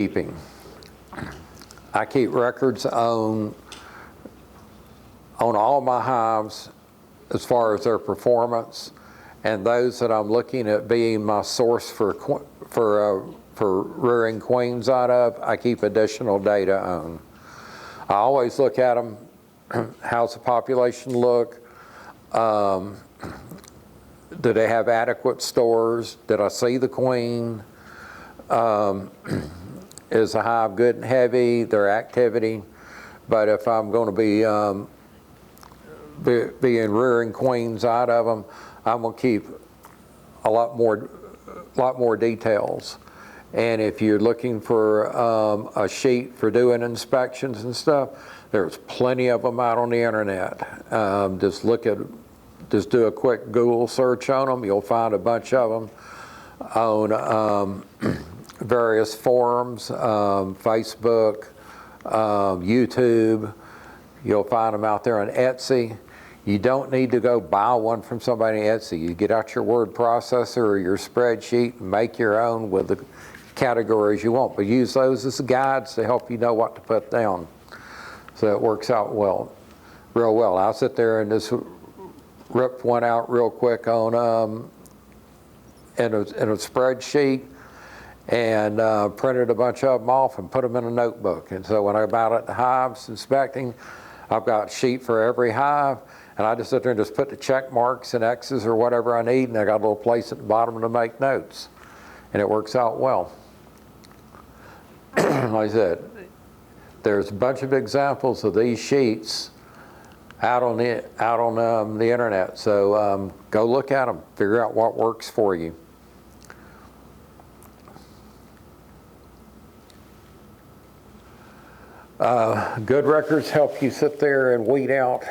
keeping. I keep records on all my hives as far as their performance, and those that I'm looking at being my source for rearing queens out of, I keep additional data on. I always look at them. How's the population look? Do they have adequate stores? Did I see the queen? Is the hive good and heavy, their activity? But if I'm going to be rearing queens out of them, I'm going to keep a lot more details. And if you're looking for a sheet for doing inspections and stuff, there's plenty of them out on the internet. Just do a quick Google search on them. You'll find a bunch of them on various forums, Facebook, YouTube. You'll find them out there on Etsy. You don't need to go buy one from somebody on Etsy. You get out your word processor or your spreadsheet and make your own with the categories you want, but use those as guides to help you know what to put down. So it works out real well. I'll sit there and just rip one out real quick on in a spreadsheet, and printed a bunch of them off and put them in a notebook. And so when I'm out at the hives inspecting, I've got a sheet for every hive, and I just sit there and just put the check marks and X's or whatever I need, and I got a little place at the bottom to make notes. And it works out well. Like I said, there's a bunch of examples of these sheets out on the internet. So go look at them, figure out what works for you. Good records help you sit there and weed out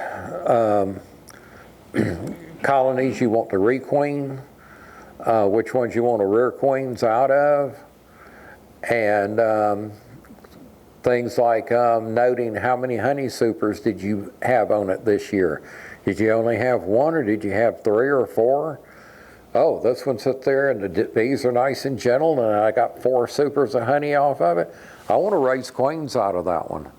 colonies you want to requeen, which ones you want to rear queens out of, and things like noting how many honey supers did you have on it this year. Did you only have one, or did you have 3 or 4? Oh, this one sits there and the bees are nice and gentle, and I got 4 supers of honey off of it. I want to raise queens out of that one.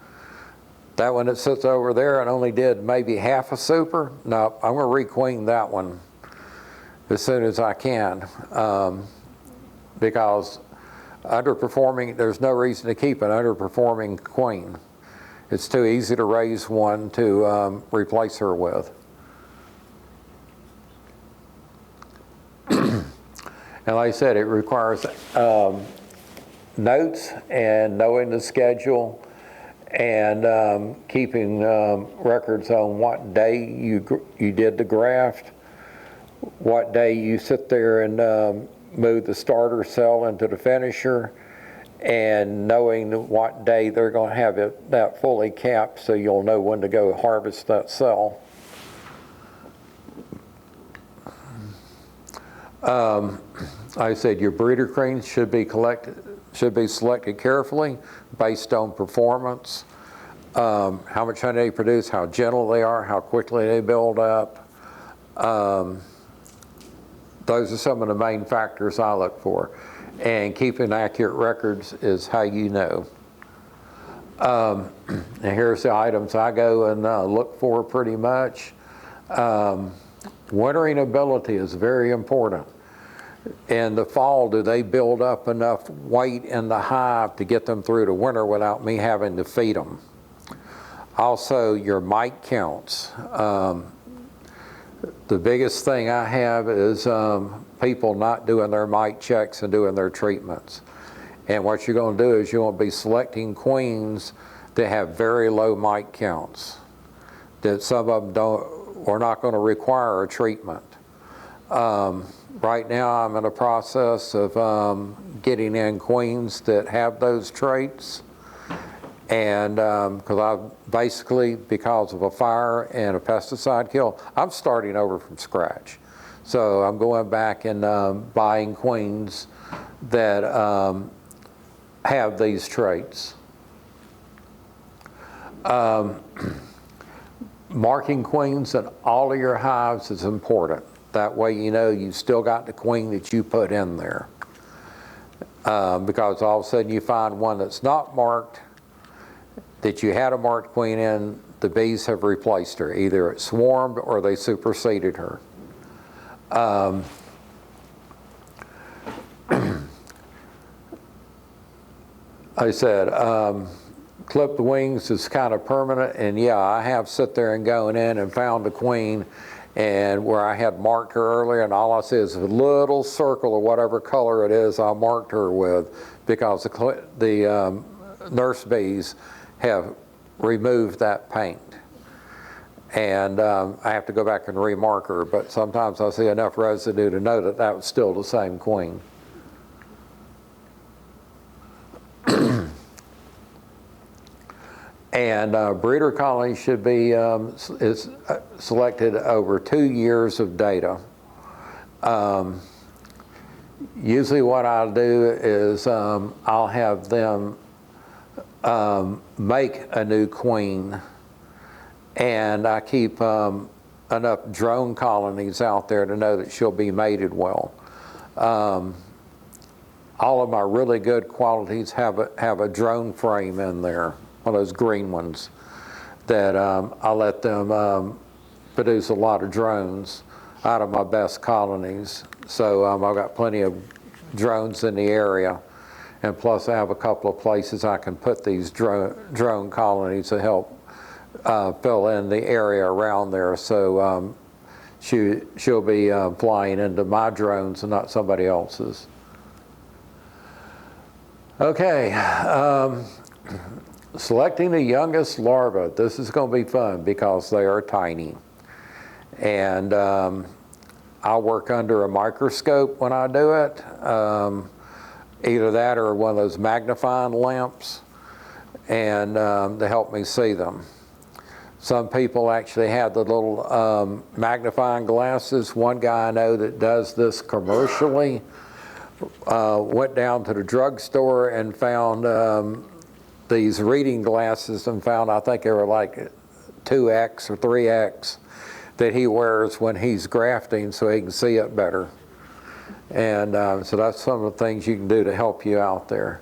That one that sits over there and only did maybe half a super, no, I'm going to requeen that one as soon as I can, because underperforming, there's no reason to keep an underperforming queen. It's too easy to raise one to replace her with. And like I said, it requires notes and knowing the schedule, and keeping records on what day you did the graft, what day you sit there and move the starter cell into the finisher, and knowing what day they're going to have that fully capped, so you'll know when to go harvest that cell. Like I said, your breeder queens should be selected carefully based on performance, how much honey they produce, how gentle they are, how quickly they build up. Those are some of the main factors I look for. And keeping accurate records is how you know. And here's the items I go and look for pretty much. Wintering ability is very important. In the fall, do they build up enough weight in the hive to get them through the winter without me having to feed them? Also, your mite counts. The biggest thing I have is people not doing their mite checks and doing their treatments. And what you're going to do is you want to be selecting queens that have very low mite counts, that some of them are not going to require a treatment. Right now I'm in a process of getting in queens that have those traits, and because of a fire and a pesticide kill, I'm starting over from scratch. So I'm going back and buying queens that have these traits. Marking queens in all of your hives is important. That way you know you've still got the queen that you put in there. because all of a sudden you find one that's not marked, that you had a marked queen in, the bees have replaced her. Either it swarmed or they superseded her. I said, clipped wings is kind of permanent, and yeah, I have sit there and going in and found a queen, and where I had marked her earlier, and all I see is a little circle or whatever color it is I marked her with, because the nurse bees have removed that paint. And I have to go back and remark her, but sometimes I see enough residue to know that that was still the same queen. And breeder colonies should be selected over 2 years of data. Usually what I'll do is I'll have them make a new queen, and I keep enough drone colonies out there to know that she'll be mated well. All of my really good qualities have a drone frame in there, one of those green ones, that I let them produce a lot of drones out of my best colonies. So I've got plenty of drones in the area, and plus I have a couple of places I can put these drone colonies to help fill in the area around there. So she'll be flying into my drones and not somebody else's. Okay. Selecting the youngest larva. This is going to be fun because they are tiny. And I'll work under a microscope when I do it. Either that or one of those magnifying lamps, and to help me see them. Some people actually have the little magnifying glasses. One guy I know that does this commercially went down to the drugstore and found these reading glasses, and found, I think they were like 2X or 3X, that he wears when he's grafting so he can see it better. And so that's some of the things you can do to help you out there.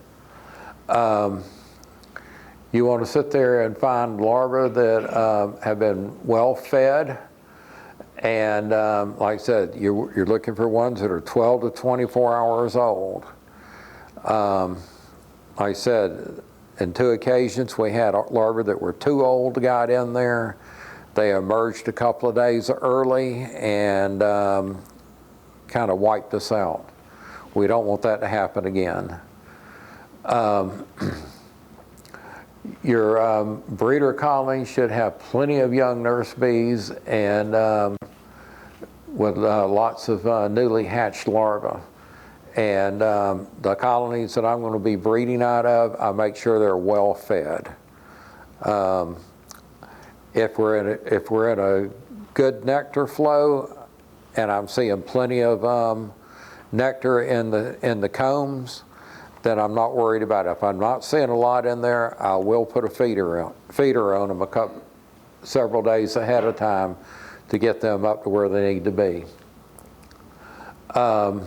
You want to sit there and find larvae that have been well fed. And like I said, you're looking for ones that are 12 to 24 hours old. Like I said, in 2 occasions we had larvae that were too old got in there. They emerged a couple of days early and kind of wiped us out. We don't want that to happen again. Your breeder colony should have plenty of young nurse bees and with lots of newly hatched larvae. And the colonies that I'm going to be breeding out of, I make sure they're well fed. If we're in a good nectar flow, and I'm seeing plenty of nectar in the combs, then I'm not worried about it. If I'm not seeing a lot in there, I will put a feeder on them several days ahead of time to get them up to where they need to be. As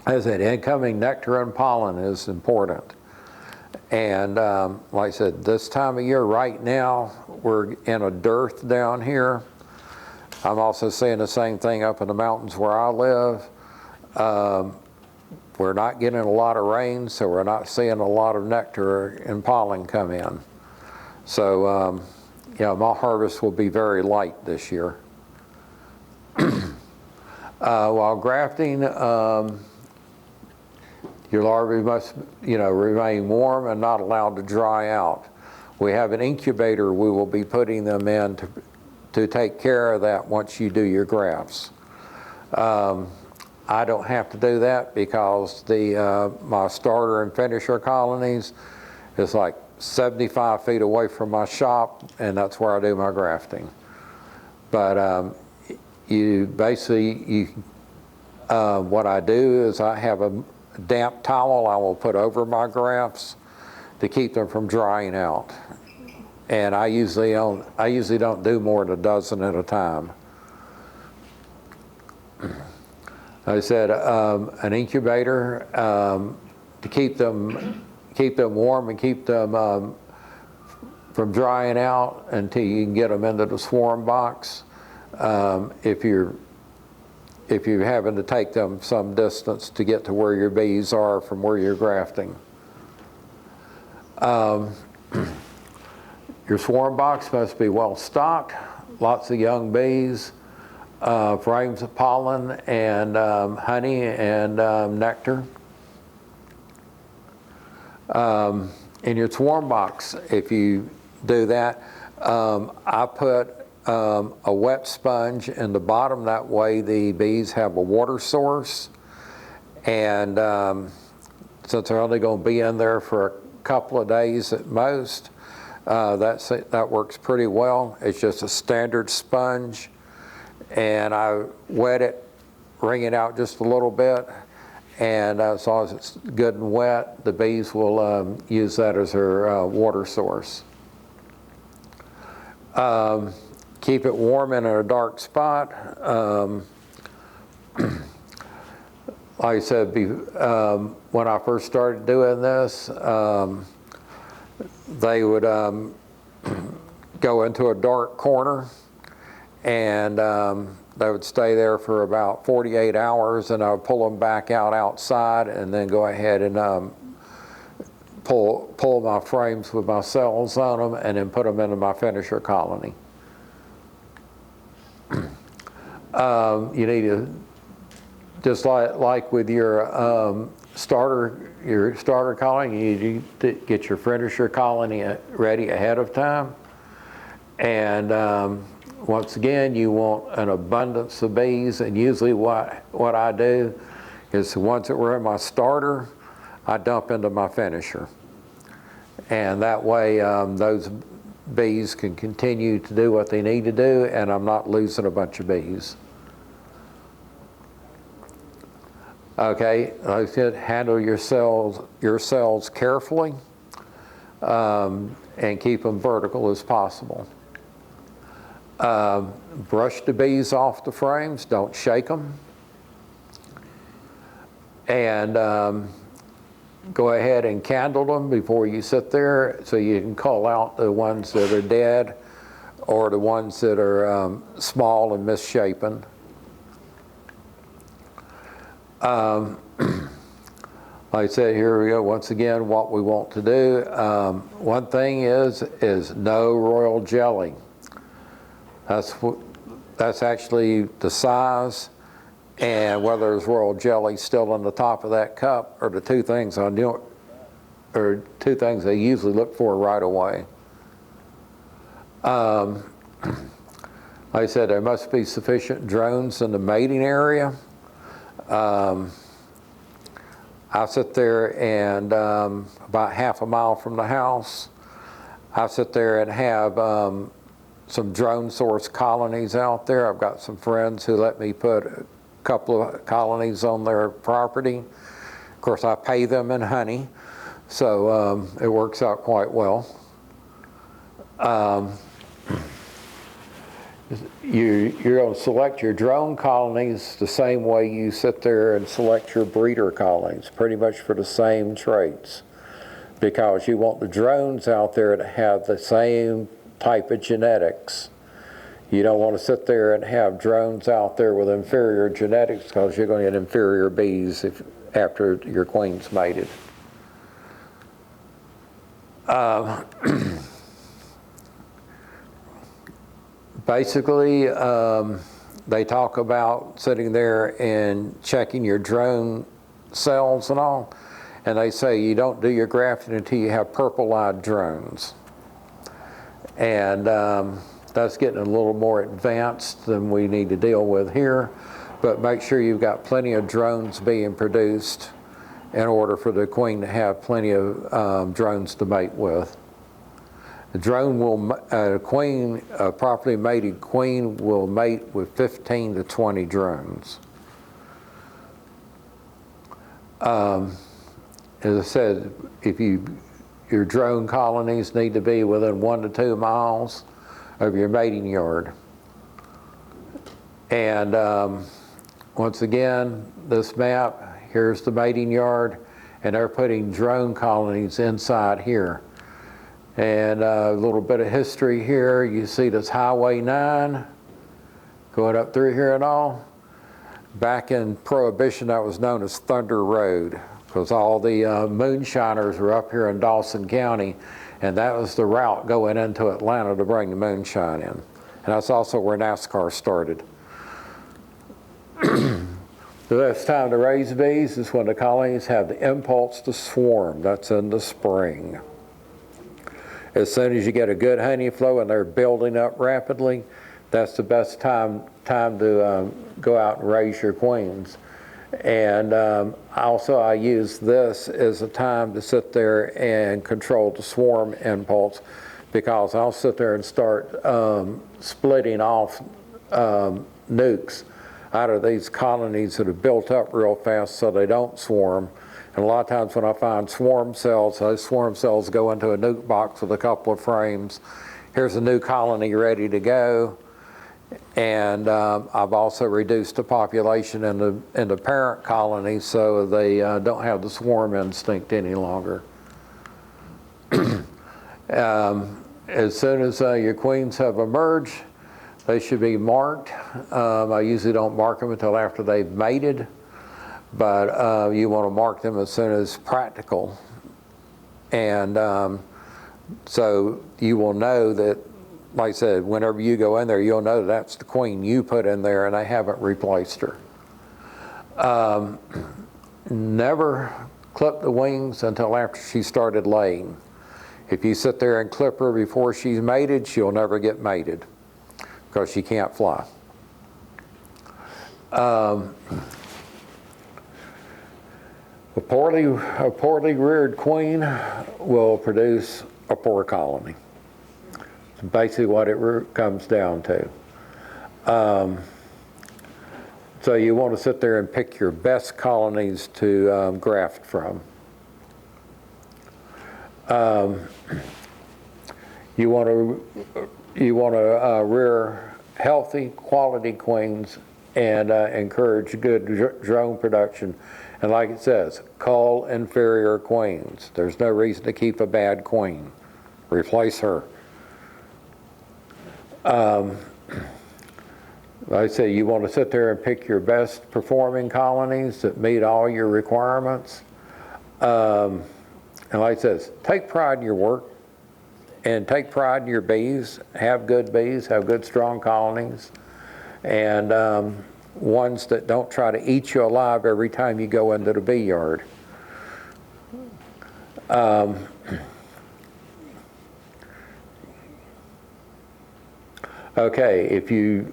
I said, incoming nectar and pollen is important. And like I said, this time of year right now, we're in a dearth down here. I'm also seeing the same thing up in the mountains where I live. We're not getting a lot of rain, so we're not seeing a lot of nectar and pollen come in. So, you know, my harvest will be very light this year. While grafting, your larvae must, remain warm and not allowed to dry out. We have an incubator we will be putting them in to take care of that once you do your grafts. I don't have to do that because my starter and finisher colonies is like 75 feet away from my shop, and that's where I do my grafting. But what I do is I have a damp towel I will put over my grafts to keep them from drying out. And I usually don't do more than a dozen at a time. I said an incubator to keep them warm and keep them from drying out until you can get them into the swarm box. If you're having to take them some distance to get to where your bees are from where you're grafting. Your swarm box must be well stocked, lots of young bees, frames of pollen and honey and nectar. In your swarm box, if you do that, I put a wet sponge in the bottom. That way the bees have a water source. And since they're only going to be in there for a couple of days at most, that works pretty well. It's just a standard sponge. And I wet it, wring it out just a little bit. And as long as it's good and wet, the bees will use that as their water source. Keep it warm in a dark spot. Like I said, when I first started doing this, they would go into a dark corner, and they would stay there for about 48 hours, and I would pull them back out outside and then go ahead and pull my frames with my cells on them and then put them into my finisher colony. You need to, just like with your starter colony, you need to get your finisher colony ready ahead of time. And once again, you want an abundance of bees, and usually what I do is the ones that were in my starter, I dump into my finisher. And that way those bees can continue to do what they need to do, and I'm not losing a bunch of bees. Okay, like I said, handle your cells carefully and keep them vertical as possible. Brush the bees off the frames, don't shake them. And go ahead and candle them before you sit there so you can call out the ones that are dead or the ones that are small and misshapen. Like I said, here we go. Once again, what we want to do. One thing is no royal jelly. That's actually the size and whether there's royal jelly still on the top of that cup are the two things I usually look for right away. Like I said, there must be sufficient drones in the mating area. I sit there and about half a mile from the house, I sit there and have some drone source colonies out there. I've got some friends who let me put a couple of colonies on their property. Of course, I pay them in honey, so it works out quite well. You're going to select your drone colonies the same way you sit there and select your breeder colonies, pretty much for the same traits, because you want the drones out there to have the same type of genetics. You don't want to sit there and have drones out there with inferior genetics, because you're going to get inferior bees after your queen's mated. Basically, they talk about sitting there and checking your drone cells and all, and they say you don't do your grafting until you have purple-eyed drones. And that's getting a little more advanced than we need to deal with here, but make sure you've got plenty of drones being produced in order for the queen to have plenty of drones to mate with. The drone will, a properly mated queen will mate with 15 to 20 drones. As I said, your drone colonies need to be within 1 to 2 miles of your mating yard. And once again, this map, here's the mating yard, and they're putting drone colonies inside here. And a little bit of history here. You see this Highway 9 going up through here and all. Back in Prohibition, that was known as Thunder Road, because all the moonshiners were up here in Dawson County, and that was the route going into Atlanta to bring the moonshine in. And that's also where NASCAR started. The best time to raise bees is when the colonies have the impulse to swarm. That's in the spring. As soon as you get a good honey flow and they're building up rapidly, that's the best time to go out and raise your queens. And also I use this as a time to sit there and control the swarm impulse, because I'll sit there and start splitting off nukes out of these colonies that have built up real fast so they don't swarm. And a lot of times when I find swarm cells, those swarm cells go into a nuke box with a couple of frames. Here's a new colony ready to go. And I've also reduced the population in the parent colony so they don't have the swarm instinct any longer. As soon as your queens have emerged, they should be marked. I usually don't mark them until after they've mated, but you want to mark them as soon as practical. And so you will know that, like I said, whenever you go in there, you'll know that's the queen you put in there and they haven't replaced her. Never clip the wings until after she started laying. If you sit there and clip her before she's mated, she'll never get mated, because she can't fly. A poorly reared queen will produce a poor colony. It's basically what it comes down to. So you want to sit there and pick your best colonies to graft from. You want to rear healthy, quality queens and encourage good drone production. And like it says, cull inferior queens. There's no reason to keep a bad queen. Replace her. Like I say, you want to sit there and pick your best performing colonies that meet all your requirements. And like it says, take pride in your work and take pride in your bees. Have good bees, have good strong colonies, and ones that don't try to eat you alive every time you go into the bee yard. Okay, if you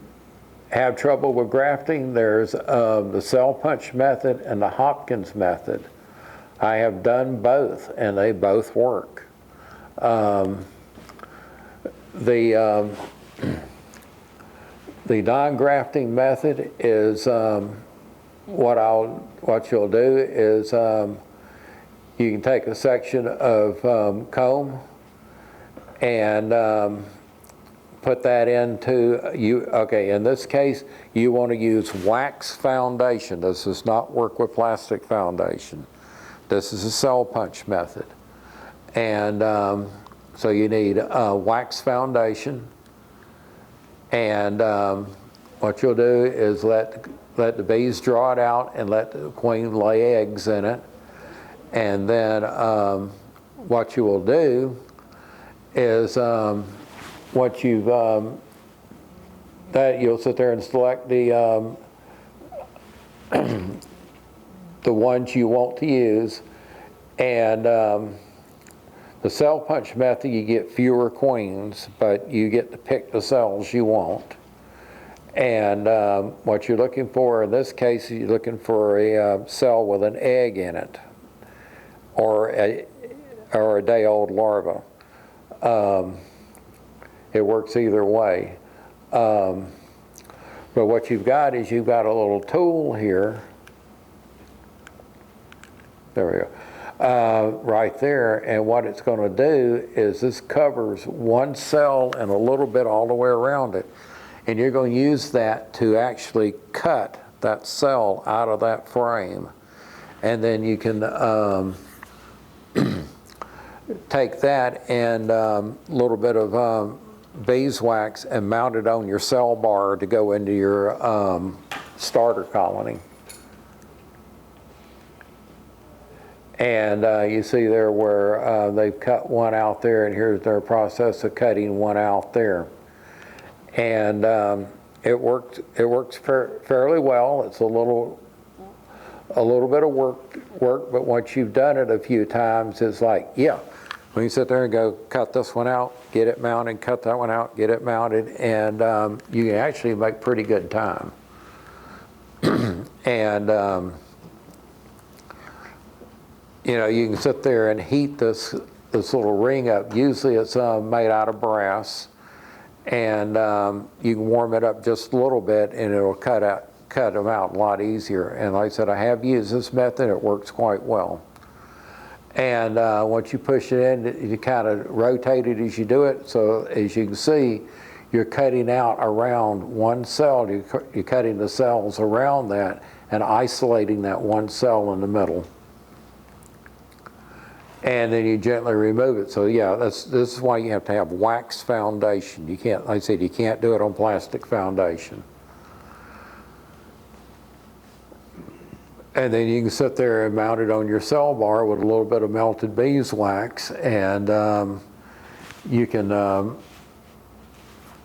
have trouble with grafting, there's the cell punch method and the Hopkins method. I have done both, and they both work. The non-grafting method is what you'll do is you can take a section of comb and put that into okay, in this case you want to use wax foundation. This does not work with plastic foundation. This is a cell punch method. And so you need wax foundation, and what you'll do is let the bees draw it out and let the queen lay eggs in it. And then what you will do is once you've that you'll sit there and select the ones you want to use, and the cell punch method, you get fewer queens, but you get to pick the cells you want. And what you're looking for in this case, you're looking for a cell with an egg in it, or a day-old larva. It works either way. But what you've got is you've got a little tool here. There we go. Right there, and what it's going to do is this covers one cell and a little bit all the way around it, and you're going to use that to actually cut that cell out of that frame. And then you can take that and a little bit of beeswax and mount it on your cell bar to go into your starter colony. And you see there where they've cut one out there, and here's their process of cutting one out there. And it works fairly well. It's a little bit of work, but once you've done it a few times, it's like, yeah, when you sit there and go, cut this one out, get it mounted, cut that one out, get it mounted, and you can actually make pretty good time. And you know, you can sit there and heat this little ring up. Usually it's made out of brass, and you can warm it up just a little bit, and it'll cut them out a lot easier. And like I said, I have used this method. It works quite well. And once you push it in, you kind of rotate it as you do it. So as you can see, you're cutting out around one cell. You're cutting the cells around that and isolating that one cell in the middle. And then you gently remove it. So yeah, this is why you have to have wax foundation. You can't, like I said, you can't do it on plastic foundation. And then you can sit there and mount it on your cell bar with a little bit of melted beeswax, and you can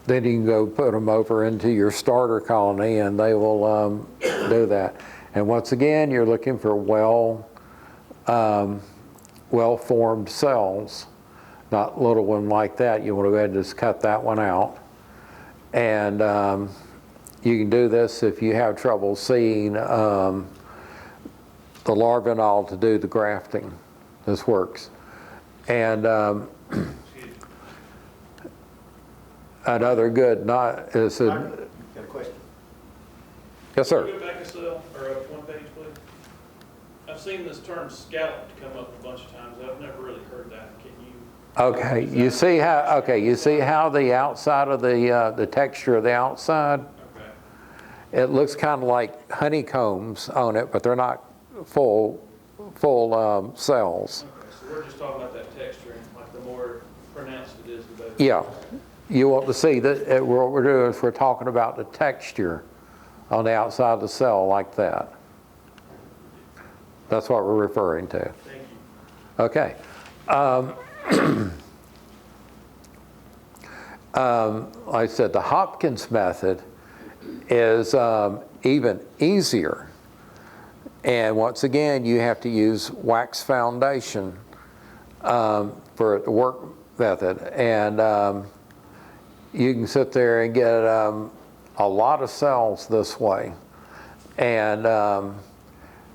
then you can go put them over into your starter colony, and they will do that. And once again, you're looking for well-formed cells, not little one like that. You want to go ahead and just cut that one out. And you can do this if you have trouble seeing the larvae to do the grafting. This works. And another good is a... Got a question. Yes, sir. Can you go back a cell, or up one page, please? I've seen this term scallop come up a bunch of times. I've never really heard that. Can you? Okay, you see how the outside of the texture of the outside? Okay. It looks kind of like honeycombs on it, but they're not full cells. Okay, so we're just talking about that texture, and like the more pronounced it is, the better. Yeah, you want to see that what we're doing is we're talking about the texture on the outside of the cell like that. That's what we're referring to. Thank you. Okay. Like I said, the Hopkins method is even easier. And once again, you have to use wax foundation for the work method. And you can sit there and get a lot of cells this way. And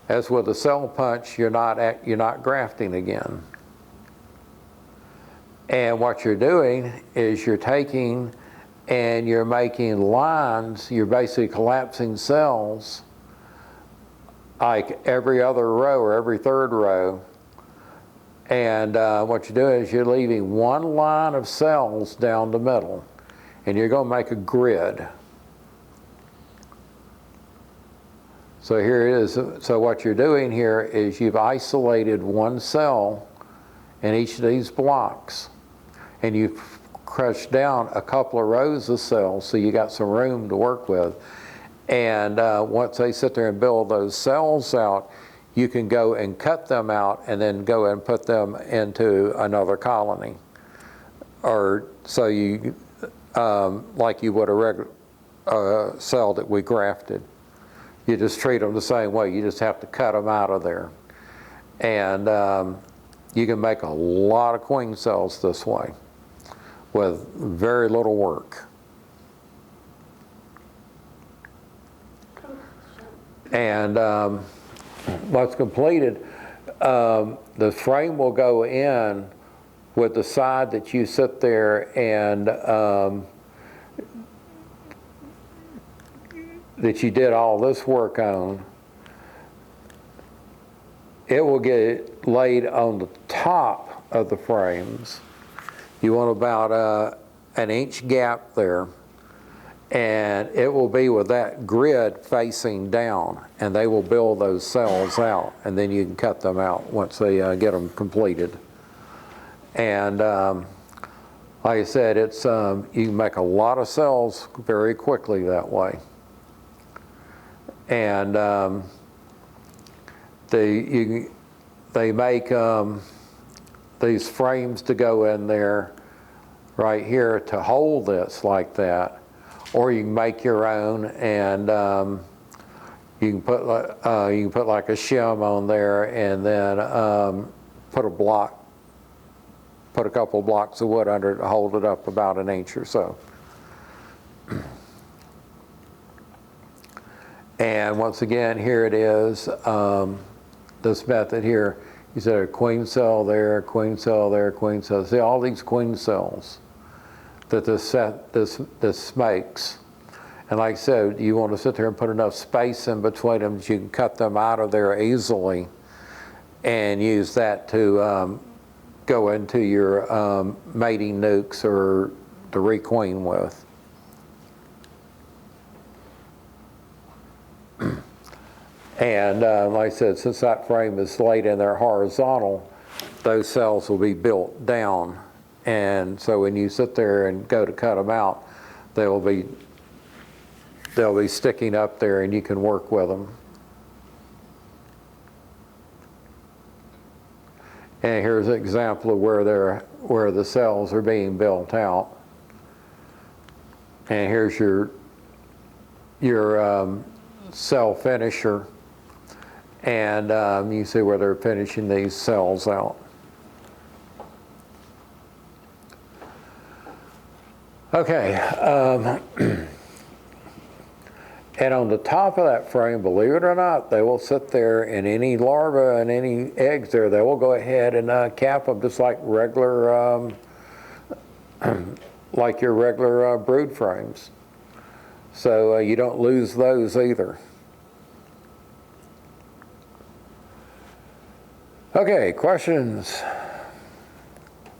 as with a cell punch, you're not grafting again. And what you're doing is you're taking and you're making lines. You're basically collapsing cells like every other row or every third row. And what you're doing is you're leaving one line of cells down the middle, and you're going to make a grid. So here it is. So what you're doing here is you've isolated one cell in each of these blocks, and you've crushed down a couple of rows of cells, so you got some room to work with. And once they sit there and build those cells out, you can go and cut them out and then go and put them into another colony. Or so you, like you would a regular cell that we grafted. You just treat them the same way. You just have to cut them out of there. And you can make a lot of queen cells this way with very little work. And once completed, the frame will go in with the side that you sit there and that you did all this work on. It will get laid on the top of the frames. You want about an inch gap there. And it will be with that grid facing down, and they will build those cells out, and then you can cut them out once they get them completed. And like I said, it's you can make a lot of cells very quickly that way. And they make these frames to go in there right here to hold this like that. Or you can make your own, and you can put like a shim on there, and then put a couple blocks of wood under it to hold it up about an inch or so. And once again, here it is. This method here, you said a queen cell there, queen cell there, queen cell. See all these queen cells that this makes. And like I said, you want to sit there and put enough space in between them that you can cut them out of there easily and use that to go into your mating nukes or to requeen with. And like I said, since that frame is laid in there horizontal, those cells will be built down. And so when you sit there and go to cut them out, they'll be sticking up there, and you can work with them. And here's an example of where the cells are being built out. And here's your cell finisher, and you see where they're finishing these cells out. Okay, and on the top of that frame, believe it or not, they will sit there, and any larvae and any eggs there, they will go ahead and cap them just like regular, like your regular brood frames. So you don't lose those either. Okay, questions?